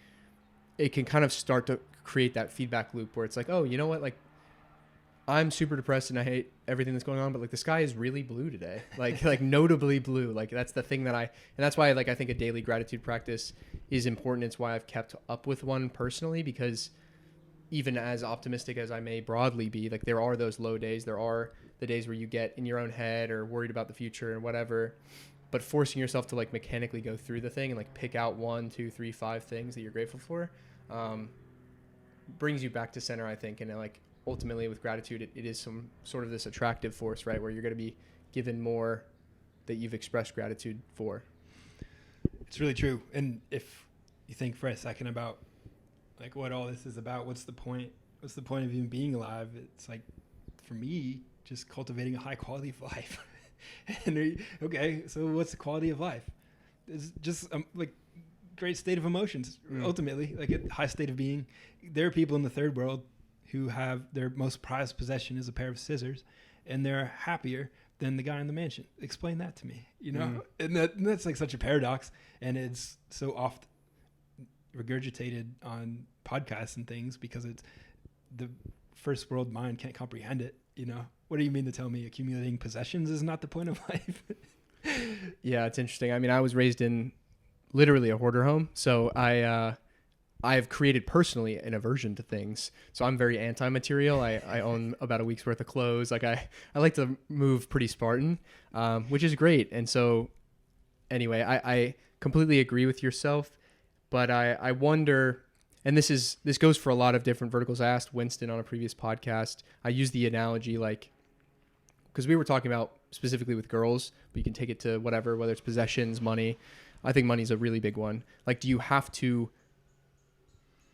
C: it can kind of start to create that feedback loop where it's like, oh, you know what? Like I'm super depressed and I hate everything that's going on, but like the sky is really blue today, like notably blue. Like that's the thing and that's why like I think a daily gratitude practice is important. It's why I've kept up with one personally, because even as optimistic as I may broadly be, like there are those low days. There are the days where you get in your own head or worried about the future and whatever, but forcing yourself to like mechanically go through the thing and like pick out 1, 2, 3, 5 things that you're grateful for, brings you back to center, I think. And like ultimately with gratitude, it is some sort of this attractive force, right? Where you're going to be given more that you've expressed gratitude for.
A: It's really true. And if you think for a second about like what all this is about, what's the point of even being alive? It's like, for me, just cultivating a high quality of life. And okay, so what's the quality of life? It's just like great state of emotions. Ultimately, like a high state of being. There are people in the third world who have their most prized possession is a pair of scissors, and they're happier than the guy in the mansion. Explain that to me, And that's like such a paradox, and it's so oft regurgitated on podcasts and things because it's the first world mind can't comprehend it. What do you mean to tell me accumulating possessions is not the point of life?
C: Yeah, it's interesting. I mean, I was raised in literally a hoarder home, so I've created personally an aversion to things. So I'm very anti-material. I own about a week's worth of clothes. Like I like to move pretty Spartan, which is great. And so anyway, I completely agree with yourself, but I wonder, and this goes for a lot of different verticals. I asked Winston on a previous podcast. I used the analogy because we were talking about specifically with girls, but you can take it to whatever, whether it's possessions, money. I think money's a really big one. Like, do you have to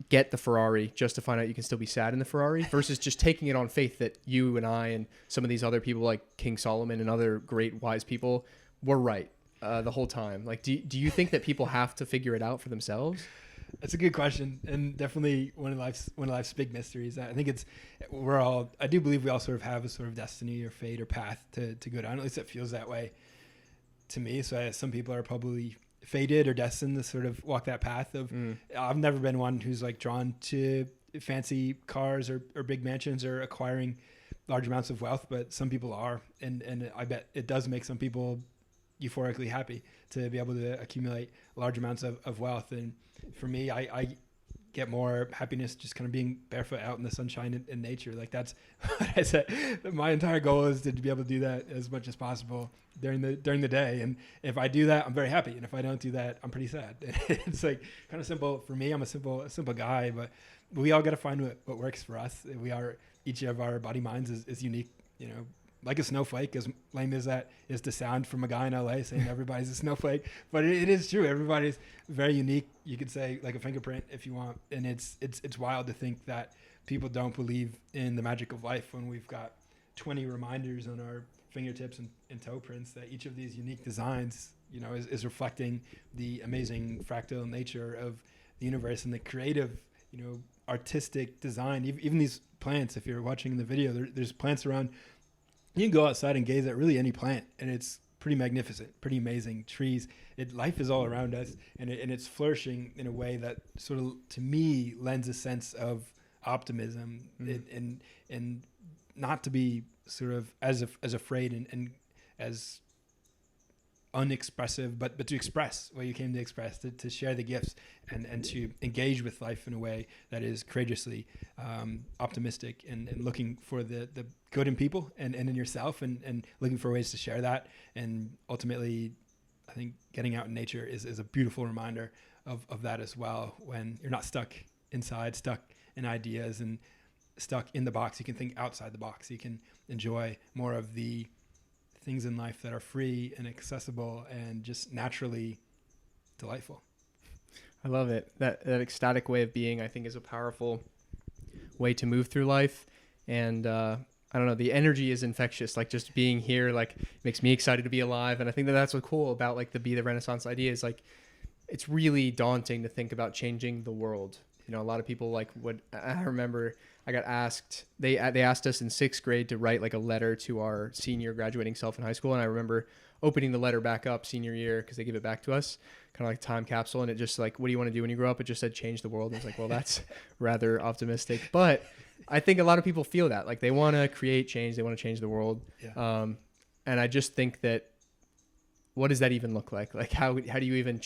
C: get the Ferrari just to find out you can still be sad in the Ferrari versus just taking it on faith that you and I and some of these other people like King Solomon and other great wise people were right the whole time? Like, do you think that people have to figure it out for themselves?
A: That's a good question, and definitely one of life's big mysteries. I think I do believe we all sort of have a sort of destiny or fate or path to go down. At least it feels that way to me. So some people are probably fated or destined to sort of walk that path of, I've never been one who's like drawn to fancy cars or big mansions or acquiring large amounts of wealth, but some people are. And I bet it does make some people euphorically happy to be able to accumulate large amounts of wealth. And for me, I get more happiness just kind of being barefoot out in the sunshine in nature. Like that's what I said. My entire goal is to be able to do that as much as possible during the day. And if I do that, I'm very happy. And if I don't do that, I'm pretty sad. It's like kind of simple for me. I'm a simple guy, but we all got to find what works for us. Each of our body minds is unique, like a snowflake, as lame as that is to sound from a guy in LA saying everybody's a snowflake, but it is true. Everybody's very unique. You could say like a fingerprint if you want. And it's wild to think that people don't believe in the magic of life when we've got 20 reminders on our fingertips and toe prints that each of these unique designs, you know, is reflecting the amazing fractal nature of the universe and the creative, you know, artistic design. Even these plants, if you're watching the video, there's plants around. You can go outside and gaze at really any plant, and it's pretty magnificent, pretty amazing. Trees, life is all around us, and it's flourishing in a way that sort of, to me, lends a sense of optimism and not to be sort of as afraid and as unexpressive, but to express what you came to express, to share the gifts and to engage with life in a way that is courageously optimistic and looking for the good in people and in yourself and looking for ways to share that. And ultimately, I think getting out in nature is a beautiful reminder of that as well. When you're not stuck inside, stuck in ideas and stuck in the box, you can think outside the box. You can enjoy more of the things in life that are free and accessible and just naturally delightful.
C: I love it. That ecstatic way of being, I think, is a powerful way to move through life. And I don't know, the energy is infectious. Like just being here, like makes me excited to be alive. And I think that's what's cool about like the Be the Renaissance idea is like, it's really daunting to think about changing the world. You know, a lot of people like I remember I got asked, they asked us in 6th grade to write like a letter to our senior graduating self in high school. And I remember opening the letter back up senior year because they give it back to us, kind of like a time capsule. And it just like, what do you want to do when you grow up? It just said change the world. And I was like, well, that's rather optimistic. But I think a lot of people feel that. Like they want to create change. They want to change the world.
A: Yeah.
C: And I just think that, what does that even look like? Like how do you even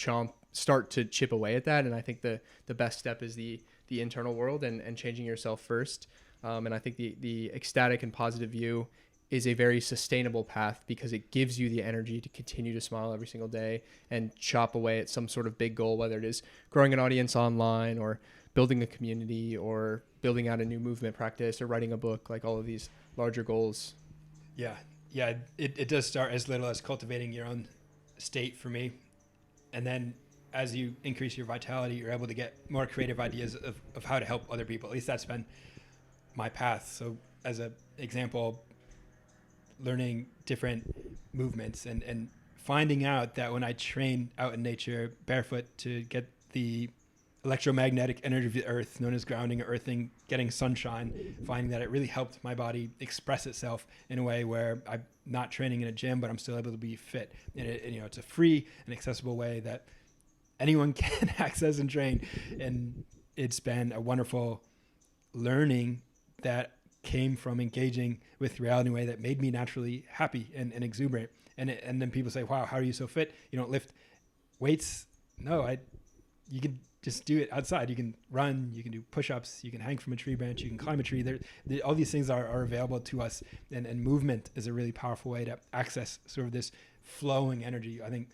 C: start to chip away at that? And I think the best step is the internal world and changing yourself first. And I think the ecstatic and positive view is a very sustainable path because it gives you the energy to continue to smile every single day and chop away at some sort of big goal, whether it is growing an audience online or building a community or building out a new movement practice or writing a book, like all of these larger goals.
A: Yeah. It does start as little as cultivating your own state for me. And then as you increase your vitality, you're able to get more creative ideas of how to help other people. At least that's been my path. So as an example, learning different movements and finding out that when I train out in nature barefoot to get the electromagnetic energy of the earth, known as grounding or earthing, getting sunshine, finding that it really helped my body express itself in a way where I'm not training in a gym, but I'm still able to be fit. And it's a free and accessible way that anyone can access and train. And it's been a wonderful learning that came from engaging with reality in a way that made me naturally happy and exuberant. And then people say, wow, how are you so fit? You don't lift weights? No, you can just do it outside. You can run, you can do push-ups, you can hang from a tree branch, you can climb a tree. All these things are available to us. And movement is a really powerful way to access sort of this flowing energy. I think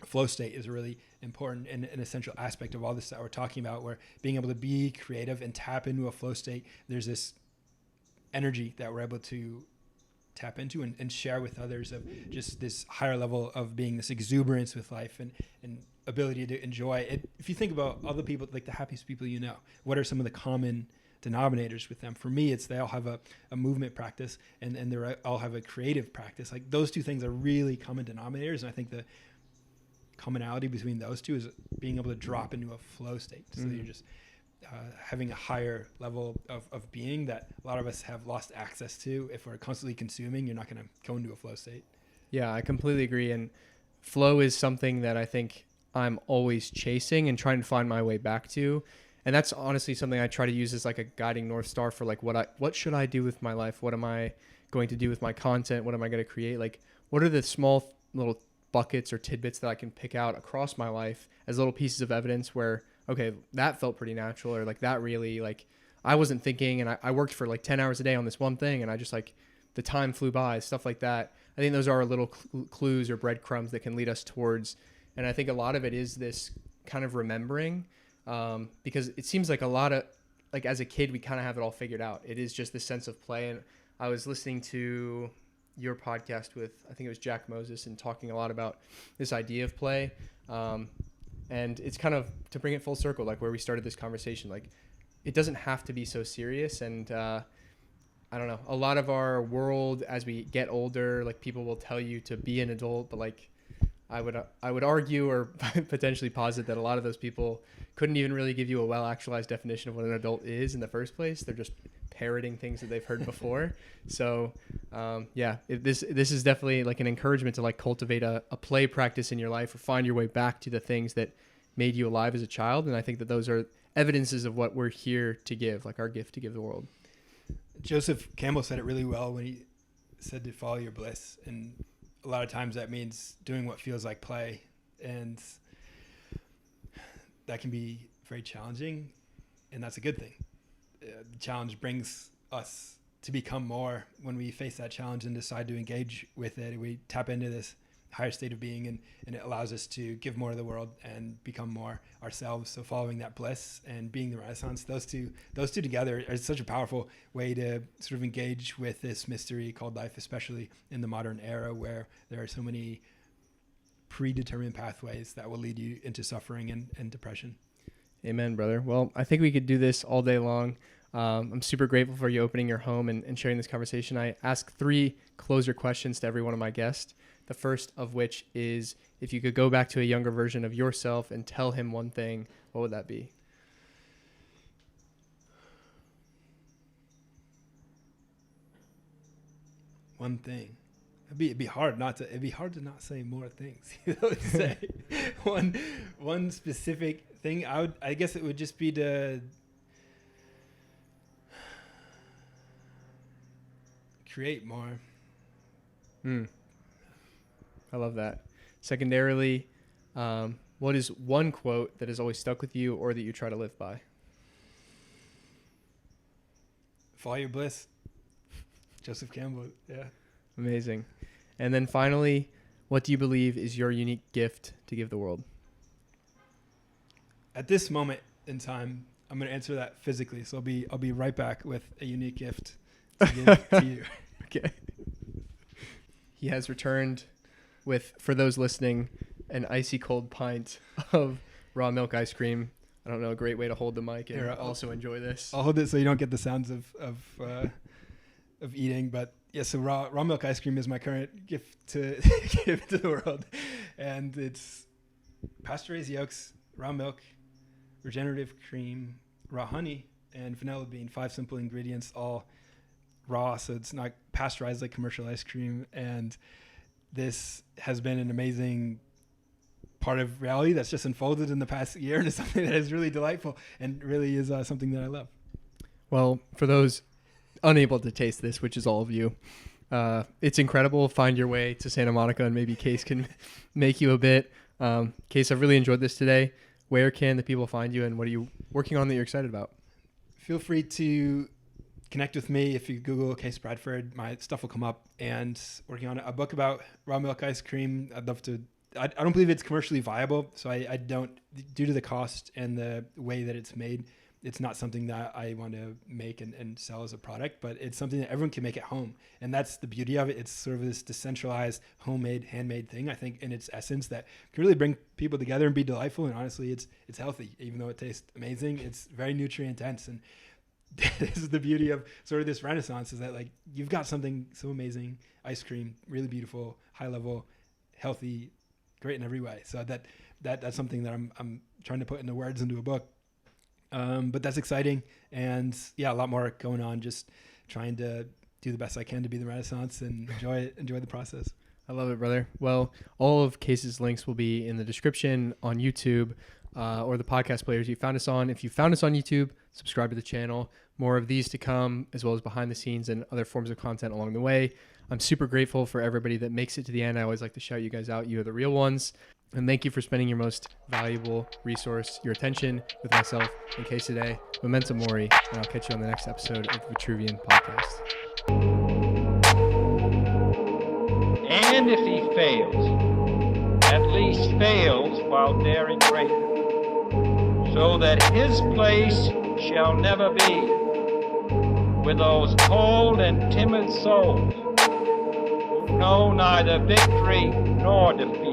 A: flow state is a really important and an essential aspect of all this that we're talking about, where being able to be creative and tap into a flow state, there's this energy that we're able to tap into and share with others of just this higher level of being, this exuberance with life and ability to enjoy it. If you think about other people, like the happiest people you know, what are some of the common denominators with them? For me, it's they all have a movement practice and they all have a creative practice. Like those two things are really common denominators. And I think the commonality between those two is being able to drop into a flow state. So you're just having a higher level of being that a lot of us have lost access to. If we're constantly consuming, you're not going to go into a flow state.
C: Yeah, I completely agree. And flow is something that I think I'm always chasing and trying to find my way back to. And that's honestly something I try to use as like a guiding North Star for like what should I do with my life? What am I going to do with my content? What am I going to create? Like what are the small little buckets or tidbits that I can pick out across my life as little pieces of evidence where, okay, that felt pretty natural, or like that really, like I wasn't thinking and I worked for like 10 hours a day on this one thing and I just like the time flew by, stuff like that. I think those are little clues or breadcrumbs that can lead us towards. And I think a lot of it is this kind of remembering because it seems like a lot of, like as a kid, we kind of have it all figured out. It is just this sense of play. And I was listening to your podcast with, I think it was Jack Moses, and talking a lot about this idea of play. And it's kind of to bring it full circle, like where we started this conversation, like it doesn't have to be so serious. And I don't know, a lot of our world as we get older, like people will tell you to be an adult, but like I would argue or potentially posit that a lot of those people couldn't even really give you a well-actualized definition of what an adult is in the first place. They're just parroting things that they've heard before. So this is definitely like an encouragement to like cultivate a play practice in your life, or find your way back to the things that made you alive as a child. And I think that those are evidences of what we're here to give, like our gift to give the world.
A: Joseph Campbell said it really well when he said to follow your bliss. And a lot of times that means doing what feels like play. And that can be very challenging, and that's a good thing. The challenge brings us to become more. When we face that challenge and decide to engage with it, we tap into this higher state of being, and it allows us to give more to the world and become more ourselves. So following that bliss and being the Renaissance, those two together are such a powerful way to sort of engage with this mystery called life, especially in the modern era where there are so many predetermined pathways that will lead you into suffering and depression.
C: Amen, brother. Well, I think we could do this all day long. I'm super grateful for you opening your home and sharing this conversation. I ask 3 closer questions to every one of my guests. The first of which is, if you could go back to a younger version of yourself and tell him one thing, what would that be?
A: One thing. It'd be hard to not say more things. Say one specific thing. I guess it would just be to create more.
C: I love that. Secondarily, what is one quote that has always stuck with you or that you try to live by?
A: Follow your bliss. Joseph Campbell. Yeah.
C: Amazing. And then finally, what do you believe is your unique gift to give the world?
A: At this moment in time, I'm going to answer that physically. So I'll be right back with a unique gift to give to you.
C: Okay. He has returned with, for those listening, an icy cold pint of raw milk ice cream. I don't know, a great way to hold the mic and also enjoy this.
A: I'll hold it so you don't get the sounds of eating, but yeah, so raw milk ice cream is my current gift to give to the world. And it's pasture-raised yolks, raw milk, regenerative cream, raw honey, and vanilla bean. 5 simple ingredients, all raw, so it's not pasteurized like commercial ice cream. And this has been an amazing part of reality that's just unfolded in the past year, and it's something that is really delightful and really is something that I love.
C: Well, for those unable to taste this, which is all of you, it's incredible. Find your way to Santa Monica, and maybe Case can make you a bit. Case, I've really enjoyed this today. Where can the people find you, and what are you working on that you're excited about? Feel free to connect with me. If you Google Case Bradford, my stuff will come up, and working on a book about raw milk ice cream. I'd love to. I don't believe it's commercially viable, so I don't, due to the cost and the way that it's made, it's not something that I want to make and sell as a product, but it's something that everyone can make at home. And that's the beauty of it. It's sort of this decentralized, homemade, handmade thing, I think, in its essence, that can really bring people together and be delightful. And honestly, it's healthy. Even though it tastes amazing, it's very nutrient dense. And this is the beauty of sort of this renaissance, is that like you've got something so amazing, ice cream, really beautiful, high level, healthy, great in every way. So that's something that I'm trying to put into words into a book. But that's exciting, and yeah, a lot more going on. Just trying to do the best I can to be the Renaissance and enjoy the process. I love it, brother. Well, all of Case's links will be in the description on YouTube or the podcast players you found us on. If you found us on YouTube, subscribe to the channel. More of these to come, as well as behind the scenes and other forms of content along the way. I'm super grateful for everybody that makes it to the end. I always like to shout you guys out. You are the real ones. And thank you for spending your most valuable resource, your attention, with myself and Case today. Memento Mori, and I'll catch you on the next episode of the Vitruvian Podcast.
B: And if he fails, at least fails while daring greater, so that his place shall never be with those cold and timid souls know neither victory nor defeat.